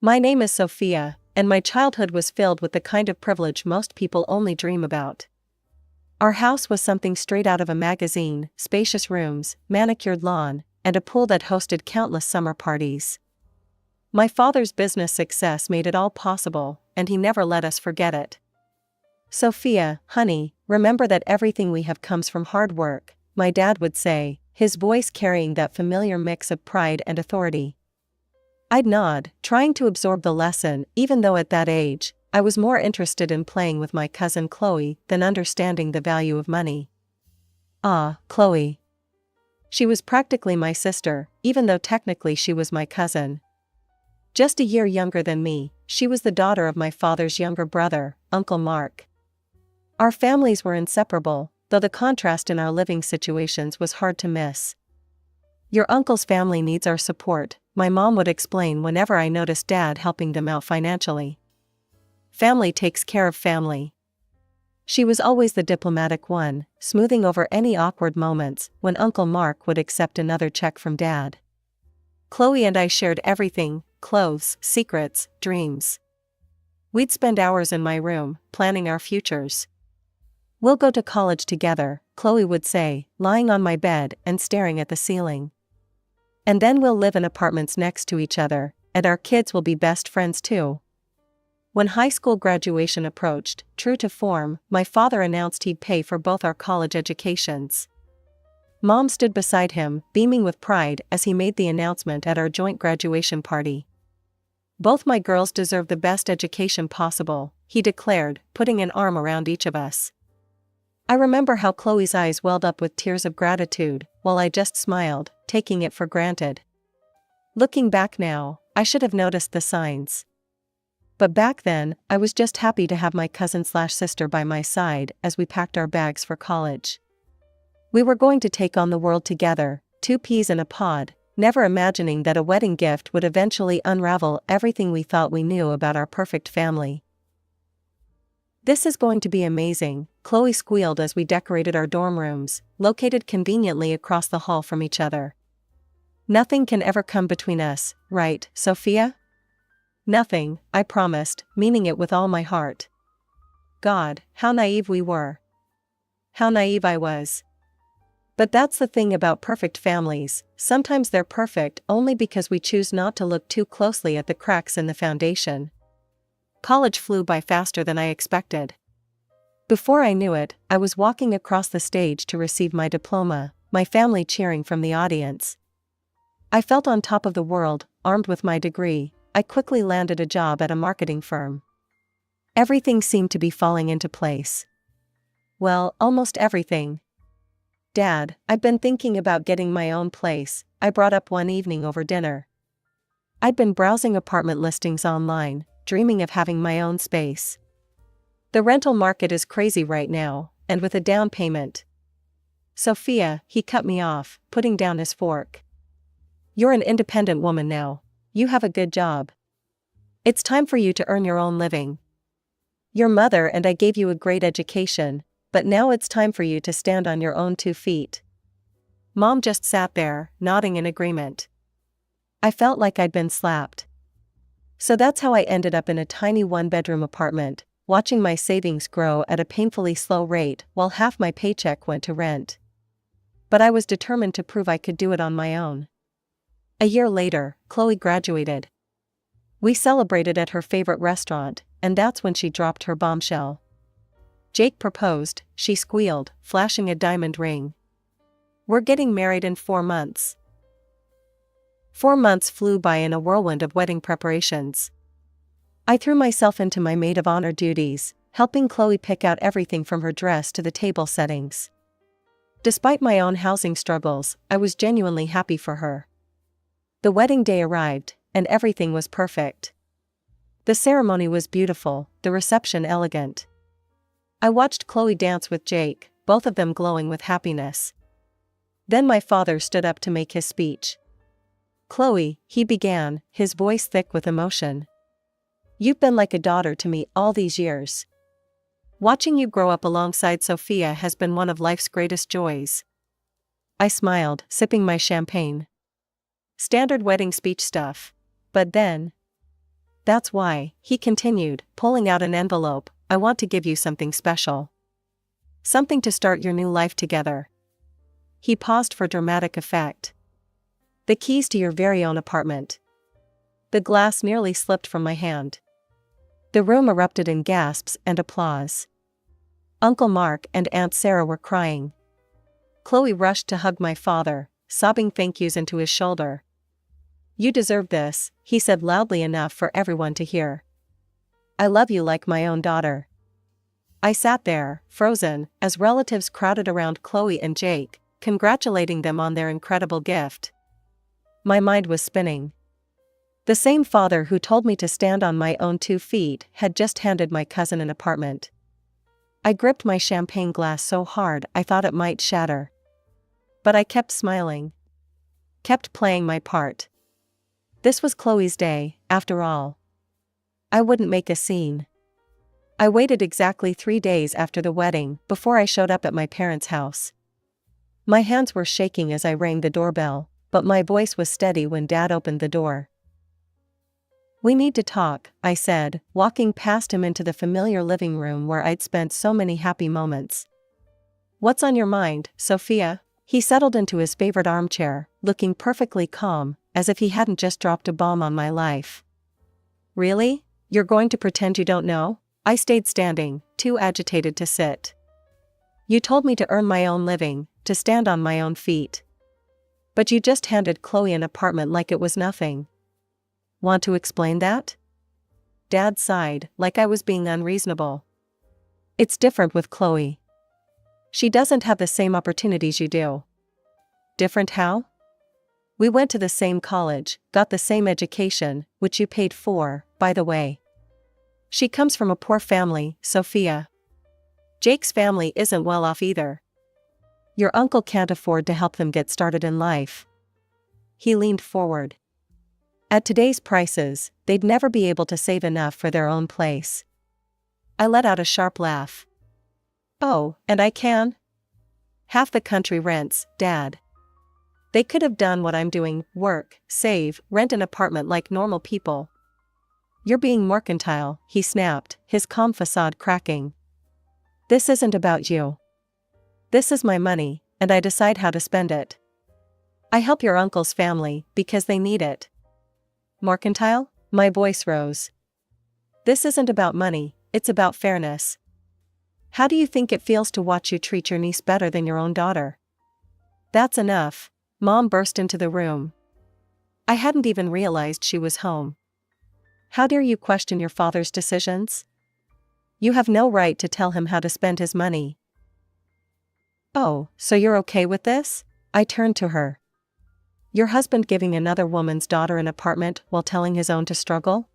My name is Sophia, and my childhood was filled with the kind of privilege most people only dream about. Our house was something straight out of a magazine: spacious rooms, manicured lawn, and a pool that hosted countless summer parties. My father's business success made it all possible, and he never let us forget it. "Sophia, honey, remember that everything we have comes from hard work," my dad would say, his voice carrying that familiar mix of pride and authority. I'd nod, trying to absorb the lesson, even though at that age, I was more interested in playing with my cousin Chloe than understanding the value of money. Ah, Chloe. She was practically my sister, even though technically she was my cousin. Just a year younger than me, she was the daughter of my father's younger brother, Uncle Mark. Our families were inseparable, though the contrast in our living situations was hard to miss. "Your uncle's family needs our support," my mom would explain whenever I noticed Dad helping them out financially. "Family takes care of family." She was always the diplomatic one, smoothing over any awkward moments when Uncle Mark would accept another check from Dad. Chloe and I shared everything: clothes, secrets, dreams. We'd spend hours in my room, planning our futures. "We'll go to college together," Chloe would say, lying on my bed and staring at the ceiling. "And then we'll live in apartments next to each other, and our kids will be best friends too." When high school graduation approached, true to form, my father announced he'd pay for both our college educations. Mom stood beside him, beaming with pride as he made the announcement at our joint graduation party. "Both my girls deserve the best education possible," he declared, putting an arm around each of us. I remember how Chloe's eyes welled up with tears of gratitude, while I just smiled, taking it for granted. Looking back now, I should have noticed the signs. But back then, I was just happy to have my cousin/sister by my side as we packed our bags for college. We were going to take on the world together, two peas in a pod, never imagining that a wedding gift would eventually unravel everything we thought we knew about our perfect family. "This is going to be amazing," Chloe squealed as we decorated our dorm rooms, located conveniently across the hall from each other. "Nothing can ever come between us, right, Sophia?" "Nothing," I promised, meaning it with all my heart. God, how naive we were. How naive I was. But that's the thing about perfect families: sometimes they're perfect only because we choose not to look too closely at the cracks in the foundation. College flew by faster than I expected. Before I knew it, I was walking across the stage to receive my diploma, my family cheering from the audience. I felt on top of the world. Armed with my degree, I quickly landed a job at a marketing firm. Everything seemed to be falling into place. Well, almost everything. "Dad, I've been thinking about getting my own place," I brought up one evening over dinner. I'd been browsing apartment listings online, dreaming of having my own space. "The rental market is crazy right now, and with a down payment." "Sophia," he cut me off, putting down his fork. "You're an independent woman now. You have a good job. It's time for you to earn your own living. Your mother and I gave you a great education, but now it's time for you to stand on your own 2 feet." Mom just sat there, nodding in agreement. I felt like I'd been slapped. So that's how I ended up in a tiny one-bedroom apartment, watching my savings grow at a painfully slow rate while half my paycheck went to rent. But I was determined to prove I could do it on my own. A year later, Chloe graduated. We celebrated at her favorite restaurant, and that's when she dropped her bombshell. "Jake proposed," she squealed, flashing a diamond ring. "We're getting married in 4 months." 4 months flew by in a whirlwind of wedding preparations. I threw myself into my maid of honor duties, helping Chloe pick out everything from her dress to the table settings. Despite my own housing struggles, I was genuinely happy for her. The wedding day arrived, and everything was perfect. The ceremony was beautiful, the reception elegant. I watched Chloe dance with Jake, both of them glowing with happiness. Then my father stood up to make his speech. "Chloe," he began, his voice thick with emotion. "You've been like a daughter to me all these years. Watching you grow up alongside Sophia has been one of life's greatest joys." I smiled, sipping my champagne. Standard wedding speech stuff. But then, That's why, he continued, pulling out an envelope, I want to give you something special. Something to start your new life together. He paused for dramatic effect. The keys to your very own apartment. The glass nearly slipped from my hand. The room erupted in gasps and applause. Uncle Mark and Aunt Sarah were crying. Chloe rushed to hug my father, sobbing thank yous into his shoulder. You deserve this, he said loudly enough for everyone to hear. I love you like my own daughter. I sat there, frozen, as relatives crowded around Chloe and Jake, congratulating them on their incredible gift. My mind was spinning. The same father who told me to stand on my own 2 feet had just handed my cousin an apartment. I gripped my champagne glass so hard I thought it might shatter. But I kept smiling. Kept playing my part. This was Chloe's day, after all. I wouldn't make a scene. I waited exactly 3 days after the wedding before I showed up at my parents' house. My hands were shaking as I rang the doorbell, but my voice was steady when Dad opened the door. We need to talk, I said, walking past him into the familiar living room where I'd spent so many happy moments. What's on your mind, Sophia? He settled into his favorite armchair, looking perfectly calm, as if he hadn't just dropped a bomb on my life. Really? You're going to pretend you don't know? I stayed standing, too agitated to sit. You told me to earn my own living, to stand on my own feet. But you just handed Chloe an apartment like it was nothing. Want to explain that? Dad sighed, like I was being unreasonable. It's different with Chloe. She doesn't have the same opportunities you do. Different how? We went to the same college, got the same education, which you paid for, by the way. She comes from a poor family, Sophia. Jake's family isn't well off either. Your uncle can't afford to help them get started in life. He leaned forward. At today's prices, they'd never be able to save enough for their own place. I let out a sharp laugh. Oh, and I can? Half the country rents, Dad. They could have done what I'm doing, work, save, rent an apartment like normal people. You're being mercantile, he snapped, his calm facade cracking. This isn't about you. This is my money, and I decide how to spend it. I help your uncle's family, because they need it. Mercantile? My voice rose. This isn't about money, it's about fairness. How do you think it feels to watch you treat your niece better than your own daughter? That's enough. Mom burst into the room. I hadn't even realized she was home. How dare you question your father's decisions? You have no right to tell him how to spend his money. Oh, so you're okay with this? I turned to her. Your husband giving another woman's daughter an apartment while telling his own to struggle?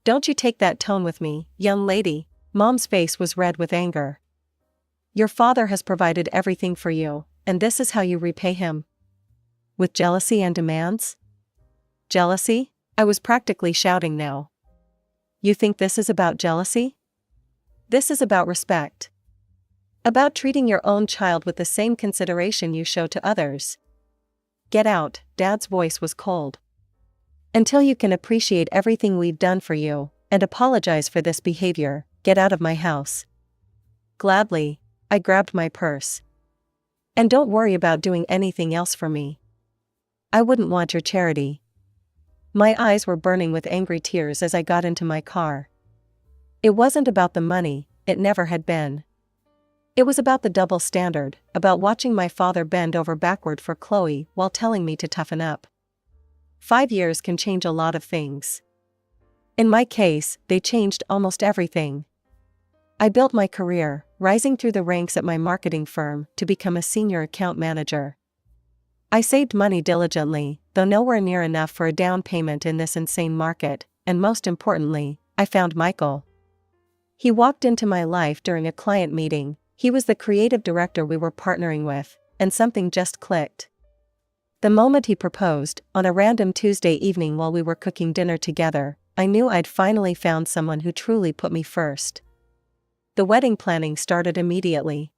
Don't you take that tone with me, young lady. Mom's face was red with anger. Your father has provided everything for you, and this is how you repay him. With jealousy and demands? Jealousy? I was practically shouting now. You think this is about jealousy? This is about respect. About treating your own child with the same consideration you show to others. Get out, Dad's voice was cold. Until you can appreciate everything we've done for you, and apologize for this behavior, get out of my house. Gladly, I grabbed my purse. And don't worry about doing anything else for me. I wouldn't want your charity. My eyes were burning with angry tears as I got into my car. It wasn't about the money, it never had been. It was about the double standard, about watching my father bend over backward for Chloe while telling me to toughen up. 5 years can change a lot of things. In my case, they changed almost everything. I built my career, rising through the ranks at my marketing firm to become a senior account manager. I saved money diligently, though nowhere near enough for a down payment in this insane market, and most importantly, I found Michael. He walked into my life during a client meeting. He was the creative director we were partnering with, and something just clicked. The moment he proposed, on a random Tuesday evening while we were cooking dinner together, I knew I'd finally found someone who truly put me first. The wedding planning started immediately.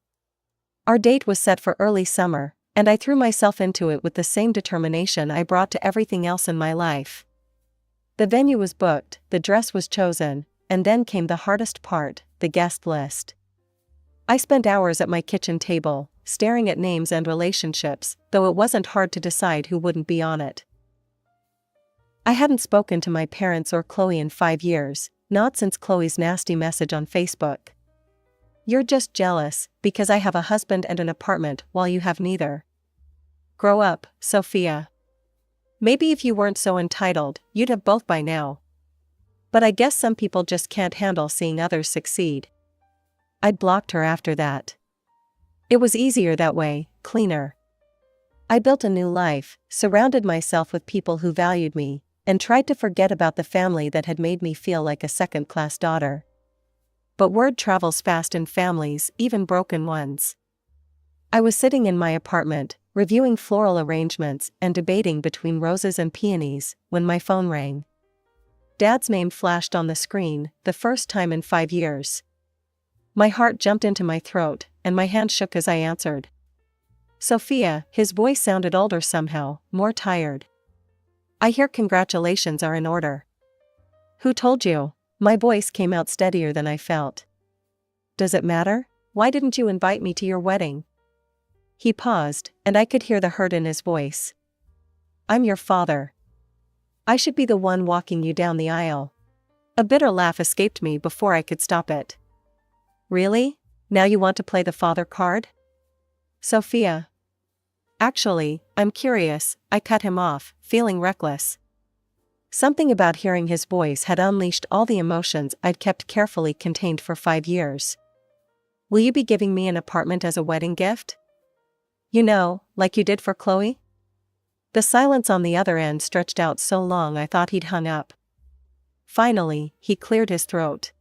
Our date was set for early summer, and I threw myself into it with the same determination I brought to everything else in my life. The venue was booked, the dress was chosen, and then came the hardest part, the guest list. I spent hours at my kitchen table, staring at names and relationships, though it wasn't hard to decide who wouldn't be on it. I hadn't spoken to my parents or Chloe in 5 years, not since Chloe's nasty message on Facebook. "You're just jealous, because I have a husband and an apartment while you have neither. Grow up, Sophia. Maybe if you weren't so entitled, you'd have both by now. But I guess some people just can't handle seeing others succeed." I'd blocked her after that. It was easier that way, cleaner. I built a new life, surrounded myself with people who valued me, and tried to forget about the family that had made me feel like a second-class daughter. But word travels fast in families, even broken ones. I was sitting in my apartment, reviewing floral arrangements and debating between roses and peonies, when my phone rang. Dad's name flashed on the screen, the first time in 5 years. My heart jumped into my throat, and my hand shook as I answered. "Sophia," his voice sounded older somehow, more tired. "I hear congratulations are in order." "Who told you?" My voice came out steadier than I felt. "Does it matter? Why didn't you invite me to your wedding?" He paused, and I could hear the hurt in his voice. "I'm your father. I should be the one walking you down the aisle." A bitter laugh escaped me before I could stop it. "Really? Now you want to play the father card?" "Sophia. Actually, I'm curious," I cut him off, feeling reckless. Something about hearing his voice had unleashed all the emotions I'd kept carefully contained for 5 years. "Will you be giving me an apartment as a wedding gift? You know, like you did for Chloe?" The silence on the other end stretched out so long I thought he'd hung up. Finally, he cleared his throat.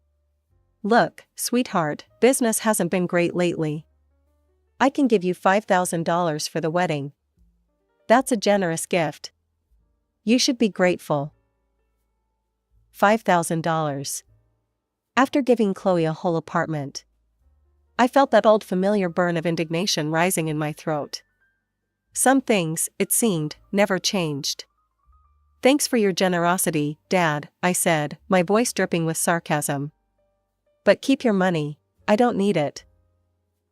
"Look, sweetheart, business hasn't been great lately. I can give you $5,000 for the wedding. That's a generous gift. You should be grateful." $5,000. After giving Chloe a whole apartment. I felt that old familiar burn of indignation rising in my throat. Some things, it seemed, never changed. "Thanks for your generosity, Dad," I said, my voice dripping with sarcasm. "But keep your money. I don't need it."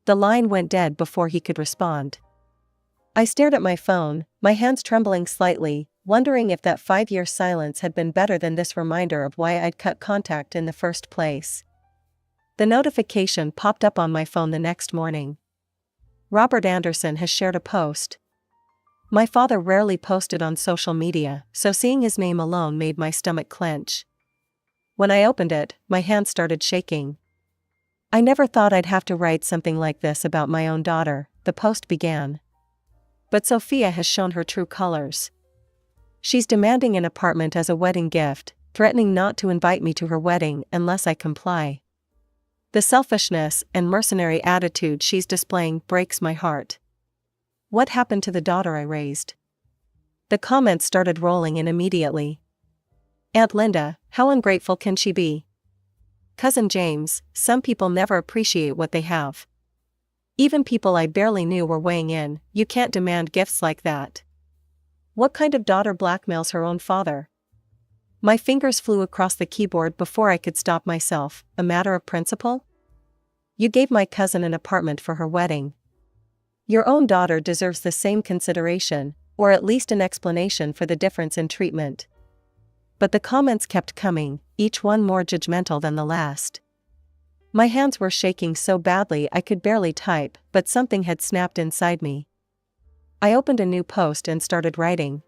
The line went dead before he could respond. I stared at my phone, my hands trembling slightly, wondering if that 5-year silence had been better than this reminder of why I'd cut contact in the first place. The notification popped up on my phone the next morning. "Robert Anderson has shared a post." My father rarely posted on social media, so seeing his name alone made my stomach clench. When I opened it, my hands started shaking. "I never thought I'd have to write something like this about my own daughter," the post began. "But Sophia has shown her true colors. She's demanding an apartment as a wedding gift, threatening not to invite me to her wedding unless I comply. The selfishness and mercenary attitude she's displaying breaks my heart. What happened to the daughter I raised?" The comments started rolling in immediately. "Aunt Linda, how ungrateful can she be? Cousin James, some people never appreciate what they have. Even people I barely knew were weighing in, you can't demand gifts like that. What kind of daughter blackmails her own father?" My fingers flew across the keyboard before I could stop myself. "A matter of principle? You gave my cousin an apartment for her wedding. Your own daughter deserves the same consideration, or at least an explanation for the difference in treatment." But the comments kept coming, each one more judgmental than the last. My hands were shaking so badly I could barely type, but something had snapped inside me. I opened a new post and started writing.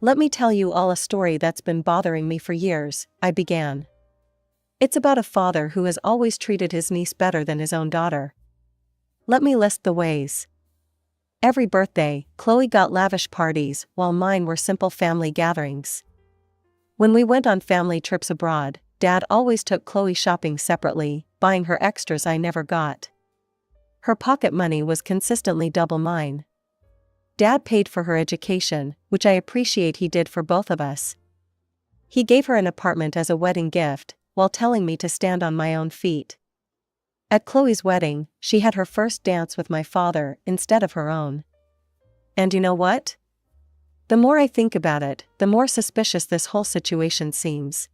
"Let me tell you all a story that's been bothering me for years," I began. "It's about a father who has always treated his niece better than his own daughter. Let me list the ways. Every birthday, Chloe got lavish parties, while mine were simple family gatherings. When we went on family trips abroad, Dad always took Chloe shopping separately, buying her extras I never got. Her pocket money was consistently double mine. Dad paid for her education, which I appreciate he did for both of us. He gave her an apartment as a wedding gift, while telling me to stand on my own feet. At Chloe's wedding, she had her first dance with my father instead of her own. And you know what? The more I think about it, the more suspicious this whole situation seems.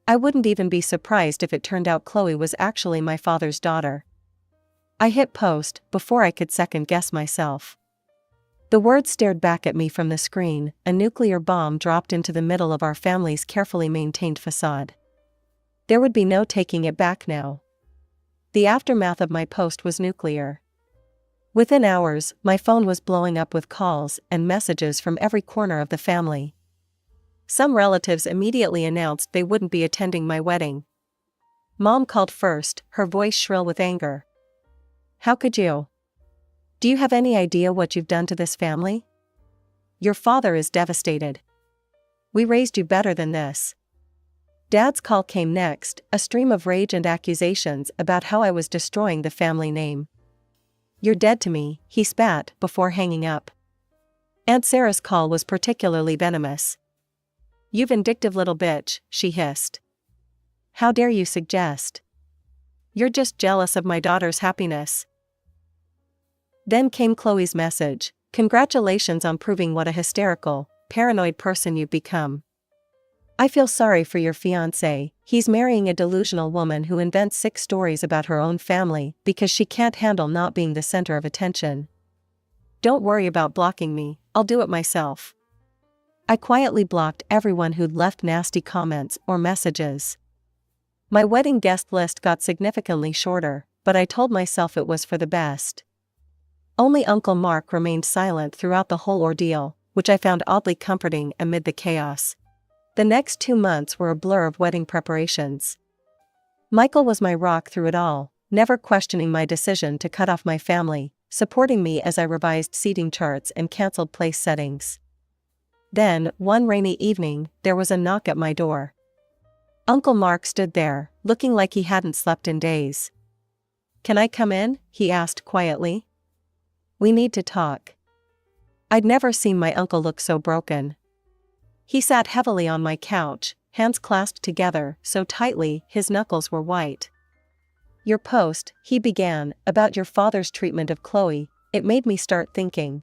I wouldn't even be surprised if it turned out Chloe was actually my father's daughter. I hit post before I could second guess myself. The words stared back at me from the screen. A nuclear bomb dropped into the middle of our family's carefully maintained facade. There would be no taking it back now. The aftermath of my post was nuclear. Within hours, my phone was blowing up with calls and messages from every corner of the family. Some relatives immediately announced they wouldn't be attending my wedding. Mom called first, her voice shrill with anger. "How could you? Do you have any idea what you've done to this family? Your father is devastated. We raised you better than this." Dad's call came next, a stream of rage and accusations about how I was destroying the family name. "You're dead to me," he spat before hanging up. Aunt Sarah's call was particularly venomous. "You vindictive little bitch," she hissed. "How dare you suggest? You're just jealous of my daughter's happiness." Then came Chloe's message: "Congratulations on proving what a hysterical, paranoid person you've become. I feel sorry for your fiancé. He's marrying a delusional woman who invents sick stories about her own family because she can't handle not being the center of attention. Don't worry about blocking me, I'll do it myself." I quietly blocked everyone who'd left nasty comments or messages. My wedding guest list got significantly shorter, but I told myself it was for the best. Only Uncle Mark remained silent throughout the whole ordeal, which I found oddly comforting amid the chaos. The next 2 months were a blur of wedding preparations. Michael was my rock through it all, never questioning my decision to cut off my family, supporting me as I revised seating charts and canceled place settings. Then, one rainy evening, there was a knock at my door. Uncle Mark stood there, looking like he hadn't slept in days. "Can I come in?" he asked quietly. "We need to talk." I'd never seen my uncle look so broken. He sat heavily on my couch, hands clasped together so tightly his knuckles were white. "Your post," he began, "about your father's treatment of Chloe, it made me start thinking.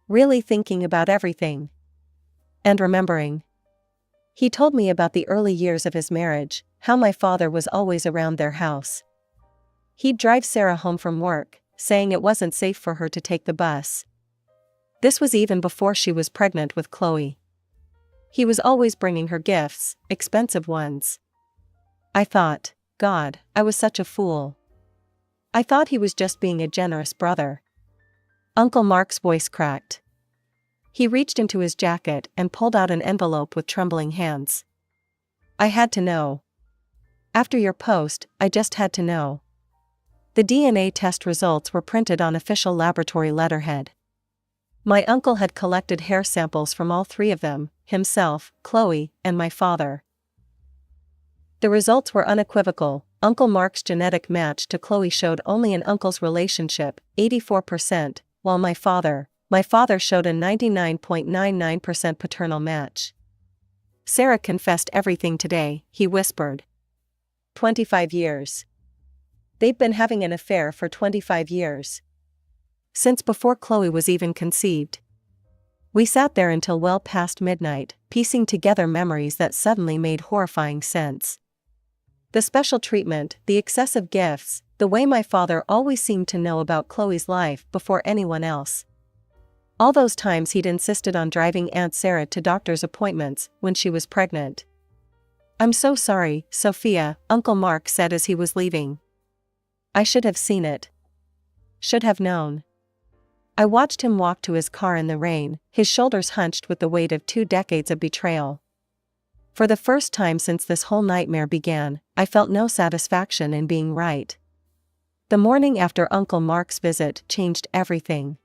Really thinking about everything. And remembering." He told me about the early years of his marriage, how my father was always around their house. He'd drive Sarah home from work, saying it wasn't safe for her to take the bus. This was even before she was pregnant with Chloe. He was always bringing her gifts, expensive ones. I thought, God, I was such a fool. I thought he was just being a generous brother. Uncle Mark's voice cracked. He reached into his jacket and pulled out an envelope with trembling hands. "I had to know. After your post, I just had to know." The DNA test results were printed on official laboratory letterhead. My uncle had collected hair samples from all 3 of them, himself, Chloe, and my father. The results were unequivocal. Uncle Mark's genetic match to Chloe showed only an uncle's relationship, 84%, while my father showed a 99.99% paternal match. "Sarah confessed everything today," he whispered. 25 years. They've been having an affair for 25 years. Since before Chloe was even conceived. We sat there until well past midnight, piecing together memories that suddenly made horrifying sense. The special treatment, the excessive gifts, the way my father always seemed to know about Chloe's life before anyone else. All those times he'd insisted on driving Aunt Sarah to doctor's appointments when she was pregnant. "I'm so sorry, Sophia," Uncle Mark said as he was leaving. "I should have seen it. Should have known." I watched him walk to his car in the rain, his shoulders hunched with the weight of 2 decades of betrayal. For the first time since this whole nightmare began, I felt no satisfaction in being right. The morning after Uncle Mark's visit changed everything.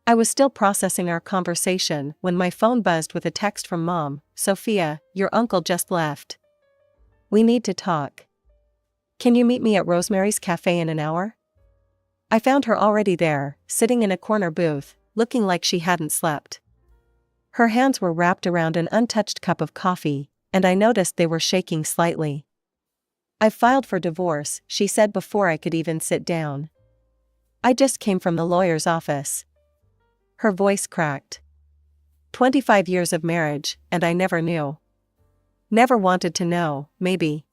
I was still processing our conversation when my phone buzzed with a text from Mom. "Sophia, your uncle just left. We need to talk. Can you meet me at Rosemary's Cafe in an hour?" I found her already there, sitting in a corner booth, looking like she hadn't slept. Her hands were wrapped around an untouched cup of coffee, and I noticed they were shaking slightly. "I've filed for divorce," she said before I could even sit down. "I just came from the lawyer's office." Her voice cracked. 25 years of marriage, and I never knew. Never wanted to know, maybe.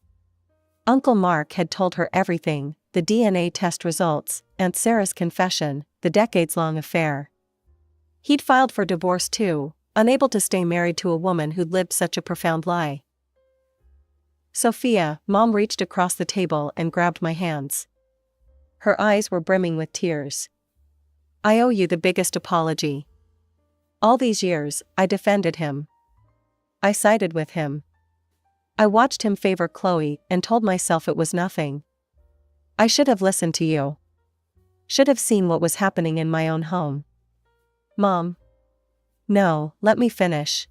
Uncle Mark had told her everything, the DNA test results, Aunt Sarah's confession, the decades-long affair. He'd filed for divorce too, unable to stay married to a woman who'd lived such a profound lie. Sophia, Mom reached across the table and grabbed my hands. Her eyes were brimming with tears. I owe you the biggest apology. All these years, I defended him. I sided with him. I watched him favor Chloe and told myself it was nothing. I should have listened to you. Should have seen what was happening in my own home. Mom. No, let me finish.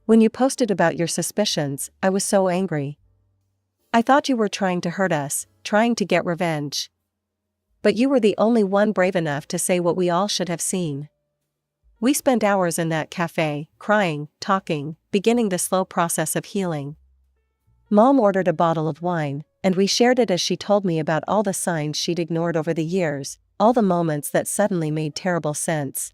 When you posted about your suspicions, I was so angry. I thought you were trying to hurt us, trying to get revenge. But you were the only one brave enough to say what we all should have seen. We spent hours in that cafe, crying, talking, beginning the slow process of healing. Mom ordered a bottle of wine, and we shared it as she told me about all the signs she'd ignored over the years, all the moments that suddenly made terrible sense.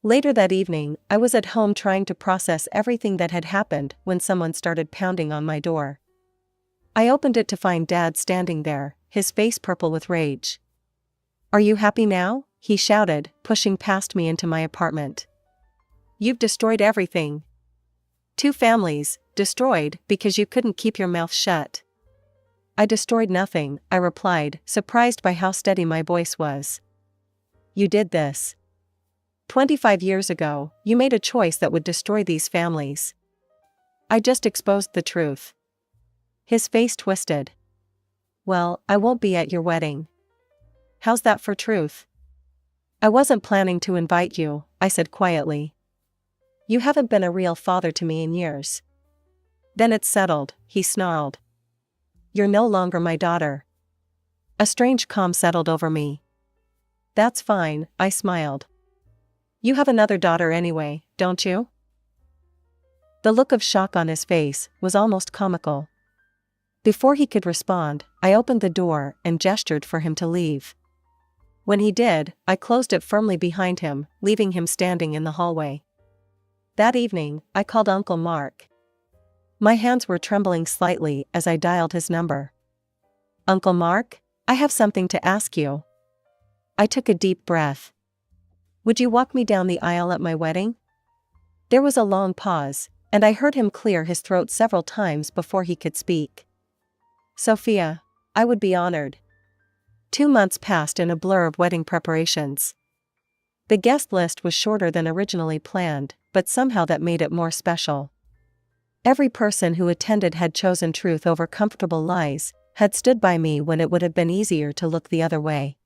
Later that evening, I was at home trying to process everything that had happened when someone started pounding on my door. I opened it to find Dad standing there, his face purple with rage. "Are you happy now?" he shouted, pushing past me into my apartment. "You've destroyed everything. 2 families, destroyed because you couldn't keep your mouth shut." "I destroyed nothing," I replied, surprised by how steady my voice was. "You did this. 25 years ago, you made a choice that would destroy these families. I just exposed the truth." His face twisted. "Well, I won't be at your wedding." "How's that for truth?" "I wasn't planning to invite you," I said quietly. "You haven't been a real father to me in years." "Then it's settled," he snarled. "You're no longer my daughter." A strange calm settled over me. "That's fine," I smiled. "You have another daughter anyway, don't you?" The look of shock on his face was almost comical. Before he could respond, I opened the door and gestured for him to leave. When he did, I closed it firmly behind him, leaving him standing in the hallway. That evening, I called Uncle Mark. My hands were trembling slightly as I dialed his number. "Uncle Mark, I have something to ask you." I took a deep breath. "Would you walk me down the aisle at my wedding?" There was a long pause, and I heard him clear his throat several times before he could speak. "Sophia, I would be honored." 2 months passed in a blur of wedding preparations. The guest list was shorter than originally planned, but somehow that made it more special. Every person who attended had chosen truth over comfortable lies, had stood by me when it would have been easier to look the other way.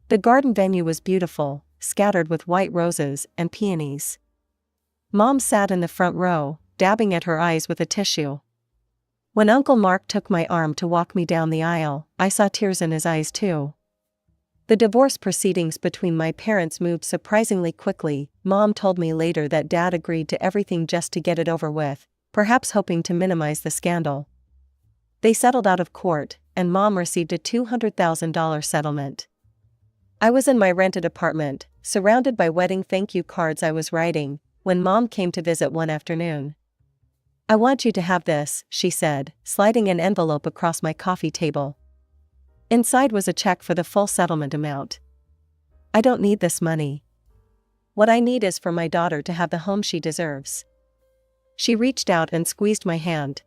The garden venue was beautiful, scattered with white roses and peonies. Mom sat in the front row, dabbing at her eyes with a tissue. When Uncle Mark took my arm to walk me down the aisle, I saw tears in his eyes too. The divorce proceedings between my parents moved surprisingly quickly. Mom told me later that Dad agreed to everything just to get it over with, perhaps hoping to minimize the scandal. They settled out of court, and Mom received a $200,000 settlement. I was in my rented apartment, surrounded by wedding thank you cards I was writing, when Mom came to visit one afternoon. "I want you to have this," she said, sliding an envelope across my coffee table. Inside was a check for the full settlement amount. "I don't need this money. What I need is for my daughter to have the home she deserves." She reached out and squeezed my hand.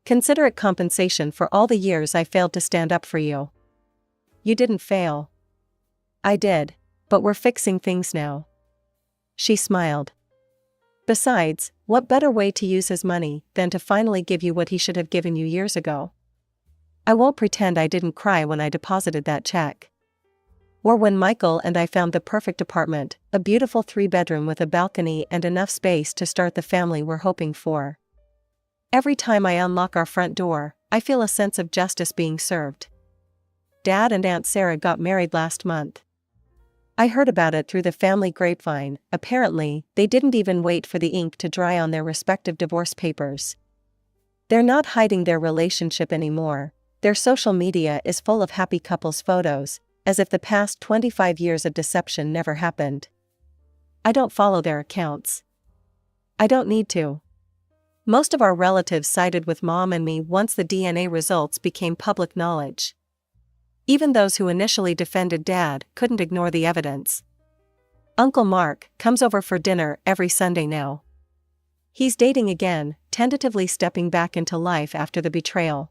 "Consider it compensation for all the years I failed to stand up for you." "You didn't fail." "I did, but we're fixing things now." She smiled. "Besides, what better way to use his money than to finally give you what he should have given you years ago?" I won't pretend I didn't cry when I deposited that check. Or when Michael and I found the perfect apartment, a beautiful 3-bedroom with a balcony and enough space to start the family we're hoping for. Every time I unlock our front door, I feel a sense of justice being served. Dad and Aunt Sarah got married last month. I heard about it through the family grapevine. Apparently, they didn't even wait for the ink to dry on their respective divorce papers. They're not hiding their relationship anymore. Their social media is full of happy couples photos, as if the past 25 years of deception never happened. I don't follow their accounts. I don't need to. Most of our relatives sided with Mom and me once the DNA results became public knowledge. Even those who initially defended Dad couldn't ignore the evidence. Uncle Mark comes over for dinner every Sunday now. He's dating again, tentatively stepping back into life after the betrayal.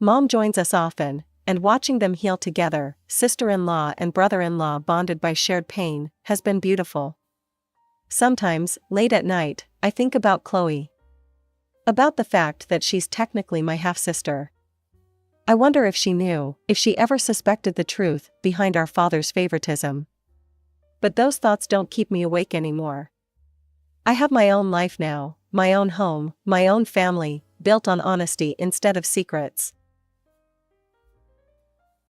Mom joins us often, and watching them heal together, sister-in-law and brother-in-law bonded by shared pain, has been beautiful. Sometimes, late at night, I think about Chloe. About the fact that she's technically my half-sister. I wonder if she knew, if she ever suspected the truth behind our father's favoritism. But those thoughts don't keep me awake anymore. I have my own life now, my own home, my own family, built on honesty instead of secrets.